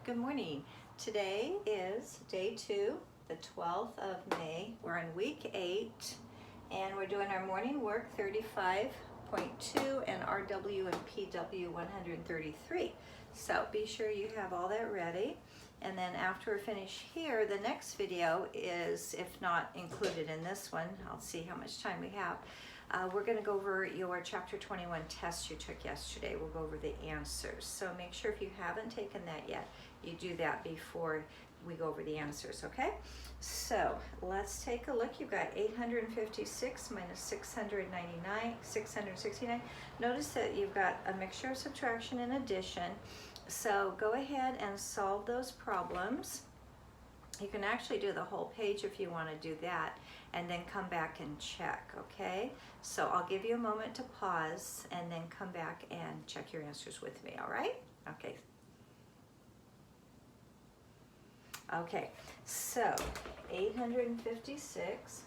Good morning. Today is day 2, the 12th of May. We're in week 8 and we're doing our morning work 35.2 and RW and PW 133. So be sure you have all that ready. And then after we're finished here, the next video is, if not included in this one, I'll see how much time we have. We're going to go over your chapter 21 test you took yesterday. We'll go over the answers. So make sure if you haven't taken that yet, you do that before we go over the answers, okay? So let's take a look. You've got 856 minus 669. Notice that you've got a mixture of subtraction and addition. So go ahead and solve those problems. You can actually do the whole page if you want to do that, and then come back and check, okay? So I'll give you a moment to pause and then come back and check your answers with me, all right? Okay. Okay, so 856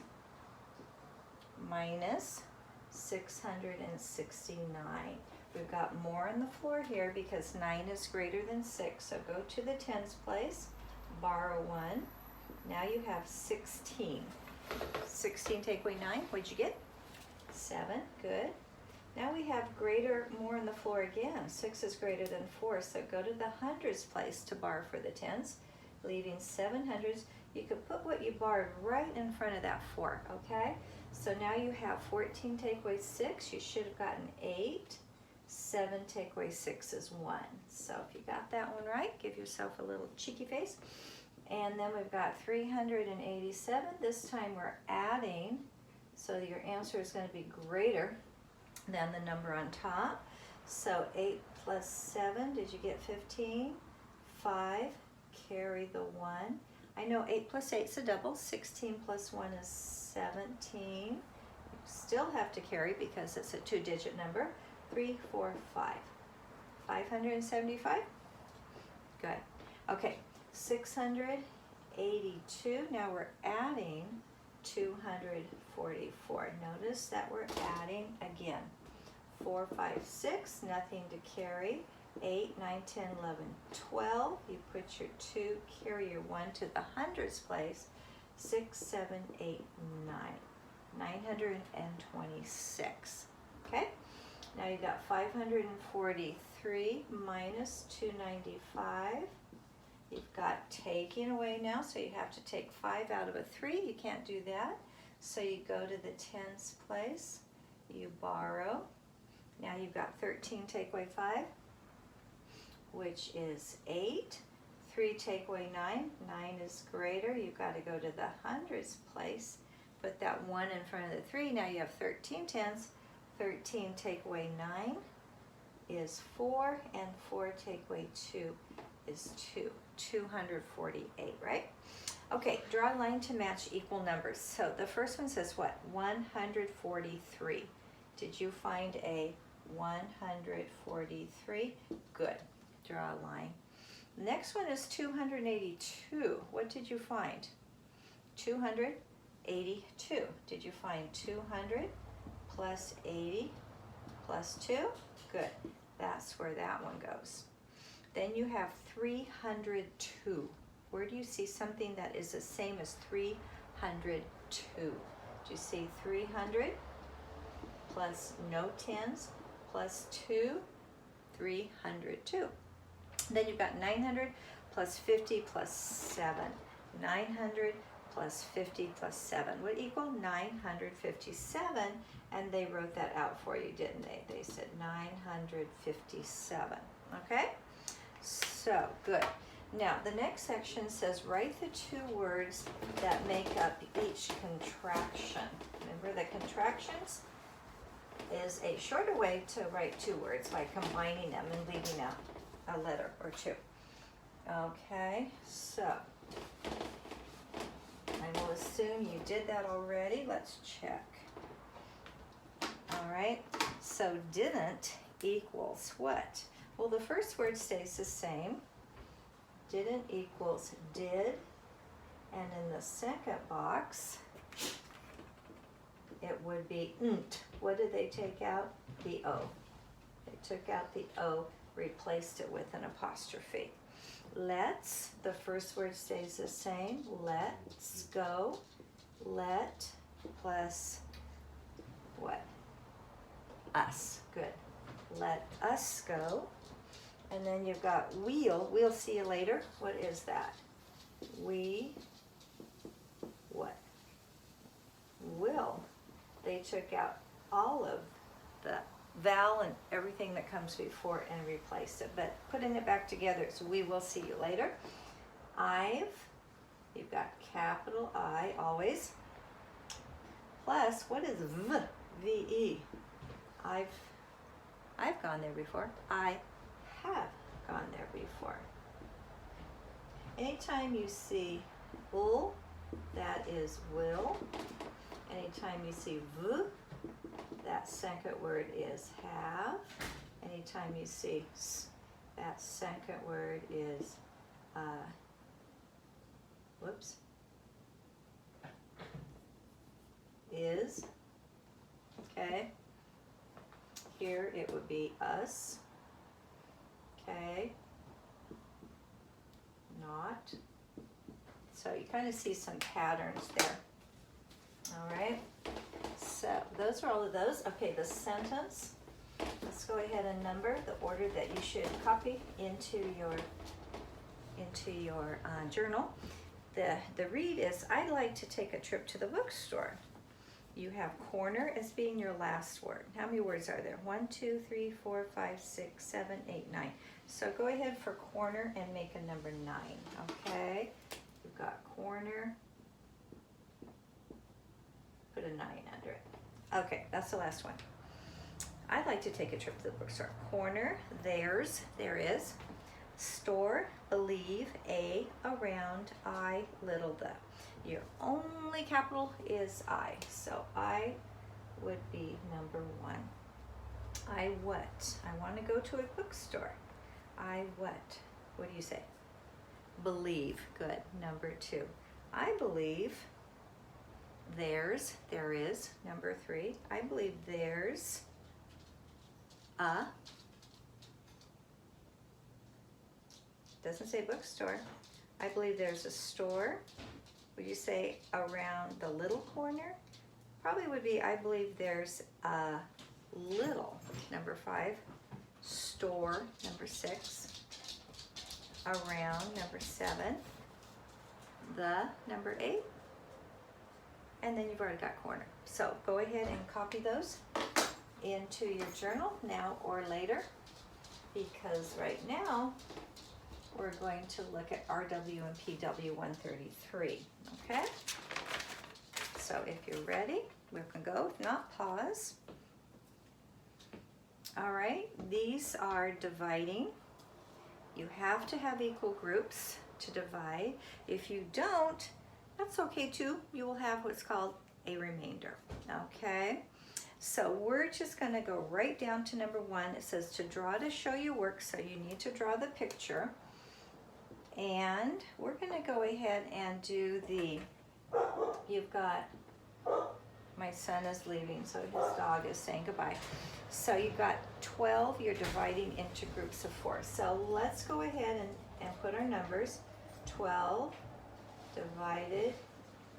minus 669. We've got more on the floor here because 9 is greater than 6, so go to the tens place, borrow 1. Now you have 16. 16 take away 9, what'd you get? 7, good. Now we have more on the floor again. 6 is greater than 4, so go to the hundreds place to borrow for the tens, leaving 7 hundreds. You could put what you borrowed right in front of that 4, okay? So now you have 14 take away 6, you should have gotten 8. 7 take away 6 is 1. So if you got that one right, give yourself a little cheeky face. And then we've got 387. This time we're adding, so your answer is going to be greater than the number on top. So 8 plus 7, did you get 15? 5, carry the 1. I know 8 plus 8 is a double. 16 plus 1 is 17. You still have to carry because it's a 2-digit number. 3, 4, 5. 575? Good. Okay, 682. Now we're adding 244. Notice that we're adding again. 4, 5, 6, nothing to carry. 8, 9, 10, 11, 12. You put your 2, carry your 1 to the hundreds place. 6, 7, 8, 9. 926. Okay? Now you got 543 minus 295. You've got taking away now, so you have to take 5 out of a 3. You can't do that. So you go to the tens place. You borrow. Now you've got 13 take away 5, which is 8. 3 take away 9. 9 is greater. You've got to go to the hundreds place. Put that 1 in front of the 3. Now you have 13 tens. 13 take away 9 is 4, and 4 take away 2 is 2. 248, right? Okay, draw a line to match equal numbers. So the first one says what? 143. Did you find a 143? Good. Draw a line. Next one is 282. What did you find? 282. Did you find 200 plus 80 plus 2? Good. That's where that one goes. Then you have 302. Where do you see something that is the same as 302? Do you see 300 plus no tens plus 2? 302. Then you've got 900 plus 50 plus 7. 900 plus 50 plus 7 would equal 957, and they wrote that out for you, didn't they? They said 957, okay? So, good. Now, the next section says write the 2 words that make up each contraction. Remember, the contractions is a shorter way to write 2 words by combining them and leaving out a letter or 2. Okay, so I will assume you did that already. Let's check. All right, so didn't equals what? Well, the first word stays the same. Didn't equals did. And in the second box, it would be nt. What did they take out? The O. They took out the O replaced it with an apostrophe. Let's, the first word stays the same. Let's go. Let plus what? Us. Good. Let us go. And then you've got we'll. We'll see you later. What is that? We what? Will. They took out all of the vowel and everything that comes before and replaced it. But putting it back together, it's we will see you later. I've, you've got capital I always. Plus, what is V? V-E. I've gone there before. I have gone there before. Anytime you see will, that is will. Anytime you see v, that second word is have. Anytime you see s, that second word is, is. Okay. Here it would be us. Okay. Not. So you kind of see some patterns there. All right. So those are all of those. Okay, the sentence. Let's go ahead and number the order that you should copy into your journal. The read is, I'd like to take a trip to the bookstore. You have corner as being your last word. How many words are there? 1, 2, 3, 4, 5, 6, 7, 8, 9. So go ahead for corner and make a number 9. Okay. You've got corner. Put a 9 under it. Okay, that's the last one. I'd like to take a trip to the bookstore. Corner, there's, there is. Store, believe, a, around, I, little, the. Your only capital is I. So I would be number 1. I what? I want to go to a bookstore. I what? What do you say? Believe. Good. Number 2. I believe there's, there is. Number 3. I believe there's a, doesn't say bookstore. I believe there's a store. Would you say around the little corner? Probably would be, I believe there's a little. Number 5. Store. Number 6. Around. Number 7. The. Number 8. And then you've already got corner. So go ahead and copy those into your journal now or later, because right now we're going to look at RW and PW 133, okay? So if you're ready, we can go. If not, pause. All right, these are dividing. You have to have equal groups to divide. If you don't, that's okay too. You will have what's called a remainder, okay? So we're just gonna go right down to number 1. It says to draw to show you work, so you need to draw the picture. And we're gonna go ahead and do the, you've got, my son is leaving, so his dog is saying goodbye. So you've got 12, you're dividing into groups of 4. So let's go ahead and put our numbers. 12 divided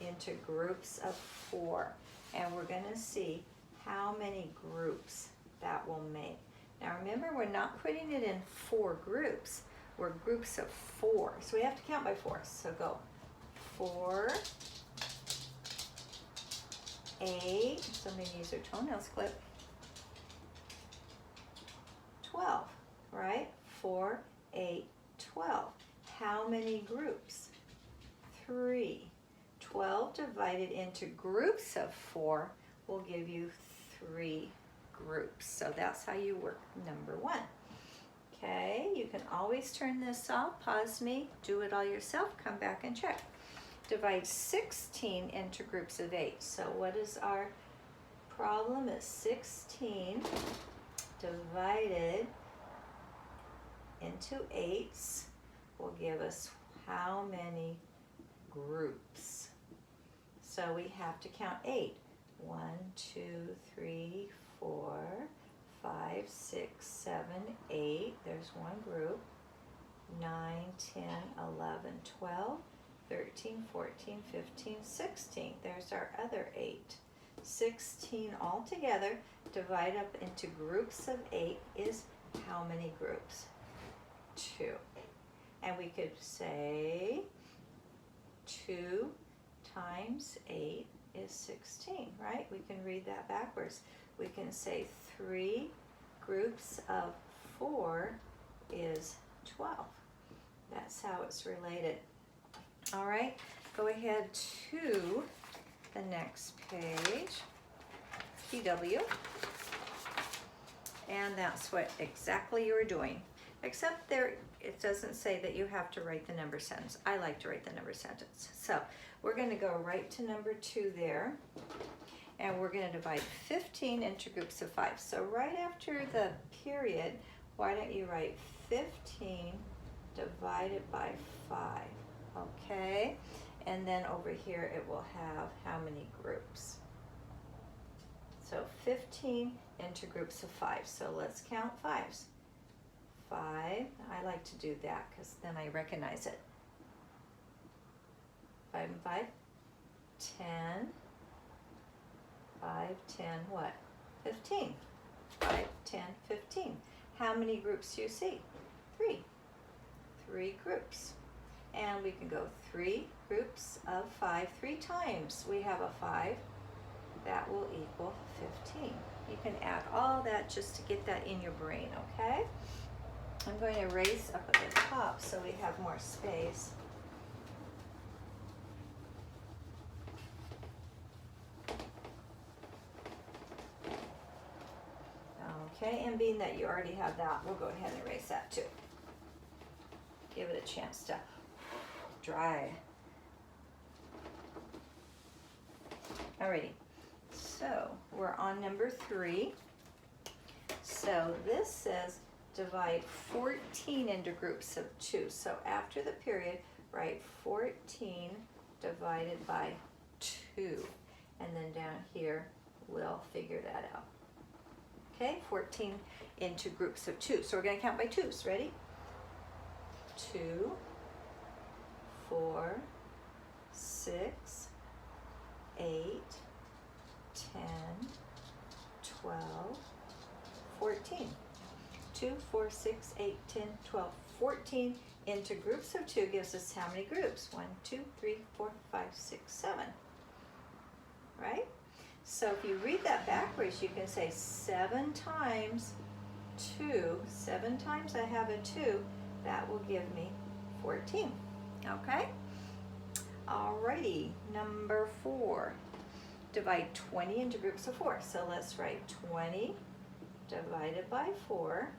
into groups of 4. And we're gonna see how many groups that will make. Now remember, we're not putting it in 4 groups. We're groups of 4. So we have to count by 4. So go 4, 8, somebody needs their toenails clipped, 12, right? 4, 8, 12. How many groups? 3. 12 divided into groups of 4 will give you 3 groups. So that's how you work number 1. Okay, you can always turn this off, pause me, do it all yourself, come back and check. Divide 16 into groups of 8. So what is our problem? It's 16 divided into 8s will give us how many groups? So we have to count 8. 1, 2, 3, 4, 5, 6, 7, 8. There's one group. 9, 10, 11, 12, 13, 14, 15, 16. There's our other 8. 16 altogether. Divide up into groups of 8 is how many groups? 2. And we could say 2 times 8 is 16, right? We can read that backwards. We can say 3 groups of 4 is 12. That's how it's related. All right, go ahead to the next page, PW. And that's what exactly you were doing. Except there, it doesn't say that you have to write the number sentence. I like to write the number sentence. So we're going to go right to number 2 there. And we're going to divide 15 into groups of 5. So right after the period, why don't you write 15 divided by 5, okay? And then over here it will have how many groups? So 15 into groups of 5. So let's count 5s. 5, I like to do that because then I recognize it. 5 and 5, 10, 5, 10, what? 15. 5, 10, 15. How many groups do you see? 3. 3 groups. And we can go 3 groups of 5 3 times. We have a 5. That will equal 15. You can add all that just to get that in your brain, okay? I'm going to erase up at the top so we have more space. Okay, and being that you already have that, we'll go ahead and erase that too. Give it a chance to dry. Alrighty, so we're on number 3. So this says divide 14 into groups of 2. So after the period, write 14 divided by 2. And then down here, we'll figure that out. Okay, 14 into groups of 2. So we're going to count by 2s. Ready? 2, 4, 6, 8, 10, 12, 14. 2, 4, 6, 8, 10, 12, 14 into groups of 2 gives us how many groups? 1, 2, 3, 4, 5, 6, 7. Right? So if you read that backwards, you can say 7 times 2. 7 times I have a 2. That will give me 14. Okay? Alrighty, number 4. Divide 20 into groups of 4. So let's write 20 divided by 4.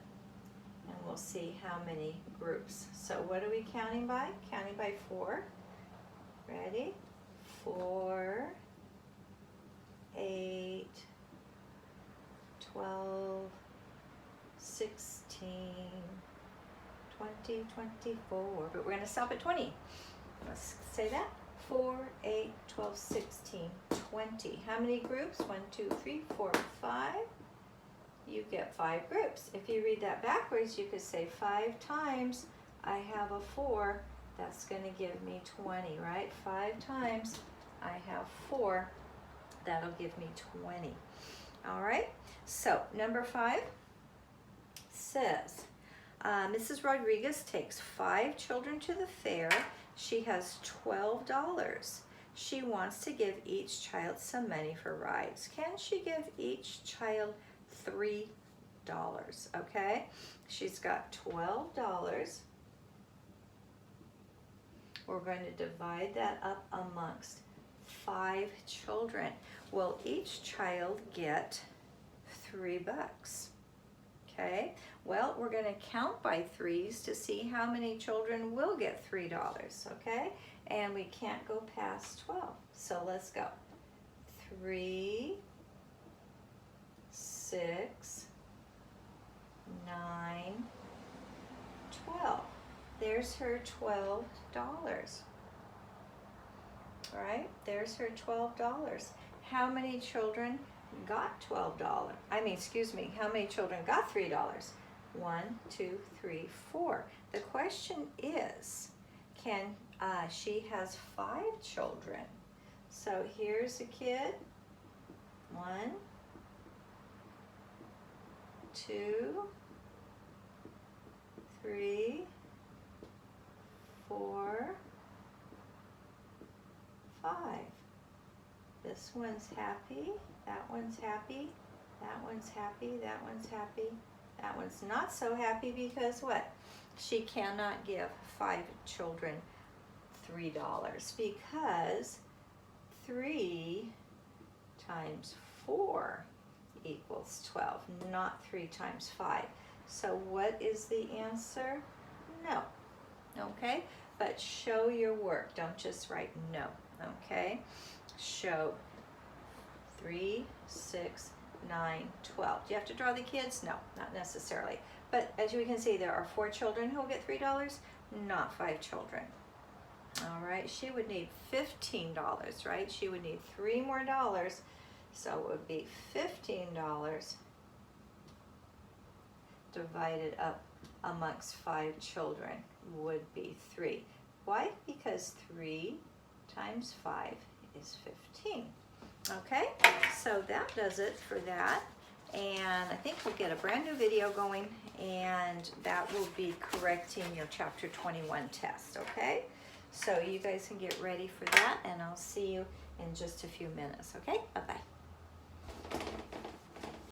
And we'll see how many groups. So what are we counting by? Counting by 4. Ready? 4, 8, 12, 16, 20, 24. But we're going to stop at 20. Let's say that. 4, 8, 12, 16, 20. How many groups? 1, 2, 3, 4, 5. You get 5 groups. If you read that backwards, you could say 5 times I have a 4. That's going to give me 20, right? 5 times I have 4. That'll give me 20. All right, so number 5 says, Mrs. Rodriguez takes 5 children to the fair. She has $12. She wants to give each child some money for rides. Can she give each child $3? Okay, she's got $12. We're going to divide that up amongst 5 children. Will each child get $3? Okay, well, we're going to count by 3s to see how many children will get $3, okay? And we can't go past 12, so let's go. 3, 6, 9, 12. There's her $12. All right, there's her $12. How many children got $12? How many children got $3? 1, 2, 3, 4. The question is, she has 5 children. So here's a kid. 1, 2, 3, 4, 5. This one's happy, that one's happy, that one's happy, that one's happy. That one's not so happy because what? She cannot give 5 children $3 because 3 times 4 equals 12, not 3 times 5. So what is the answer? No. Okay? But show your work. Don't just write no. Okay? Show 3, 6, 9, 12. Do you have to draw the kids? No, not necessarily. But as we can see, there are 4 children who will get $3, not 5 children. All right, she would need $15, right? She would need 3 more dollars, so it would be $15 divided up amongst 5 children would be 3. Why? Because 3 times 5 is 15. Okay, so that does it for that. And I think we'll get a brand new video going, and that will be correcting your chapter 21 test, okay? So you guys can get ready for that, and I'll see you in just a few minutes, okay? Bye-bye.